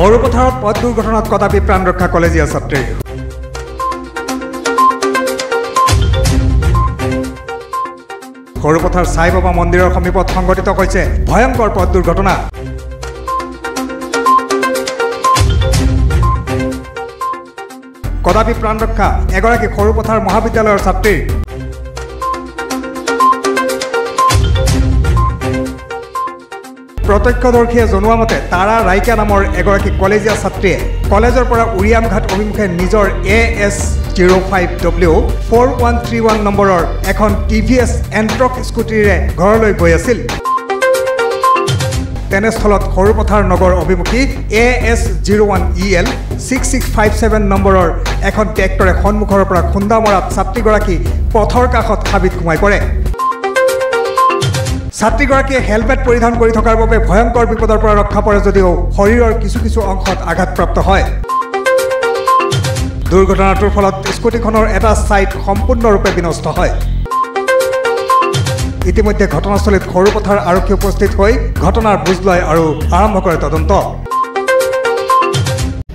সৰুপথাৰত পথ দুৰ্ঘটনাত কদাপি প্ৰাণ ৰক্ষা কলেজীয়া ছাত্ৰী। সৰুপথাৰ সাই বাবা মন্দিৰৰ সমীপত সংঘটিত হৈছে ভয়ংকৰ পথ দুৰ্ঘটনা। কদাপি প্ৰাণ ৰক্ষা এগৰাকী সৰুপথাৰ মহাবিদ্যালয়ৰ ছাত্ৰীৰ। প্ৰত্যক্ষদৰ্শীয়ে জনোৱা মতে তাৰা ৰাইকা নামৰ এগৰাকী কলেজীয়া ছাত্ৰীয়ে কলেজৰ পৰা উৰিয়ামঘাট অভিমুখে নিজৰ AS05W 4131 নম্বৰৰ এখন TVS এণ্ট্ৰক স্কুটিৰে ঘৰলৈ গৈ আছিল। তেনেস্থলত সৰুপথাৰ নগৰ অভিমুখী AS01EL 6657 নম্বৰৰ এখন ট্ৰেক্টৰে সন্মুখৰ পৰা খুন্দা মৰাত ছাত্ৰীগৰাকী পথৰ কাষত হাবিত সোমাই পৰে। ছাত্ৰীগৰাকীয়ে হেলমেট পৰিধান কৰি থকাৰ বাবে ভয়ংকৰ বিপদৰ পৰা ৰক্ষা পৰে যদিও শৰীৰৰ কিছু কিছু অংশত আঘাতপ্ৰাপ্ত হয়। দুৰ্ঘটনাটোৰ ফলত স্কুটিখনৰ এটা ছাইড সম্পূৰ্ণৰূপে বিনষ্ট হয়। ইতিমধ্যে ঘটনাস্থলীত সৰুপথাৰ আৰক্ষী উপস্থিত হৈ ঘটনাৰ বুজ লয় আৰু আৰম্ভ কৰে তদন্ত।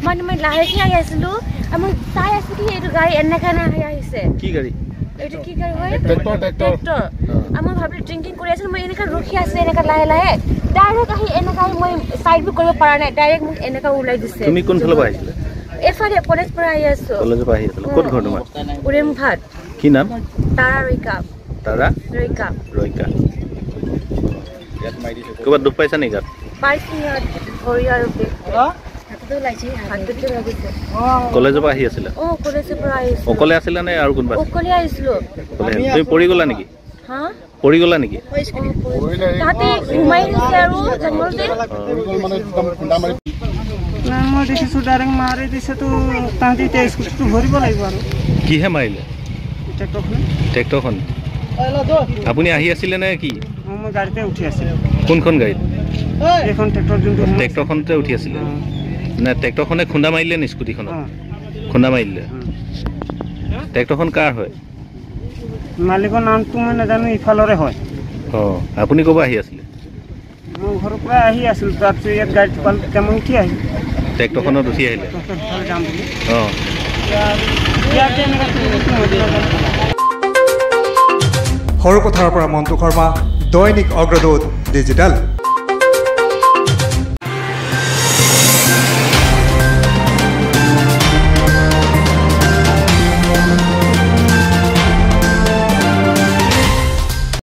মই লাহেকৈ আহি আছিলোঁ আৰু চাই আছোঁ কি এইটো গাড়ী এনেকৈ আহিছে। কি গাড়ী? এইটো কি গাড়ী হয়? ট্ৰেক্টৰ। মই ভাবিলোঁ ড্ৰিংকিং কৰি আছিলোঁ, মই এনেকৈ ৰখি আছোঁ এনেকৈ লাহে লাহে ডাইৰেক্ট আহি এনেকৈ মই চাইডবোৰ কৰিব পৰা নাই, ডাইৰেক্ট মোক এনেকৈ ওলাই দিছে। তুমি কোনফালৰ পৰা আহিছিলা? এফালে কলেজ পৰা আহি আছোঁ। কলেজৰ পৰা আহি আছিলা? ক'ত ঘৰ তোমাৰ? উৰিয়ামঘাট। কি নাম? তাৰা ৰৈকা। ক'ৰবাত দুখ পাইছা নেকি গাত? কলেজৰ পৰা আহি আছিলা? অকলে আছিলা নে আৰু কোনোবা? অকলে আহিছিলোঁ। তুমি পৰি গ'লা নেকি? পৰি গ'লা নেকি? মই দেখিছোঁ ডাইৰেক্ট মাৰি দিছেতো, তাহাঁতি এতিয়া স্কুটিটো ভৰিব লাগিব আৰু। কিহে মাৰিলে? ট্ৰেক্টৰখন। আপুনি আহি আছিলে নে কি? মই গাড়ীতে উঠি আছিলোঁ। কোনখন গাড়ীত? এইখন ট্ৰেক্টৰ যোনটো। ট্ৰেক্টৰখনতে উঠি আছিলে নে? ট্ৰেক্টৰখনে খুন্দা মাৰিলে নি স্কুটিখনত? খুন্দা মাৰিলে। ট্ৰেক্টৰখন কাৰ হয়? মালিকৰ নামটো মই নাজানো, ইফালৰে হয়। অঁ, আপুনি ক'ৰ পৰা আহি আছিলে? মই ঘৰৰ পৰা আহি আছিলোঁ, তাৰপিছত ইয়াত গাড়ীত পালোঁ, তেতিয়া মই উঠি আহিলোঁ। ট্ৰেক্টৰখনত উঠি আহিলে? যাম বুলি। অঁ। সৰুপথাৰৰ পৰা মন্টু শৰ্মা, দৈনিক অগ্ৰদূত ডিজিটেল।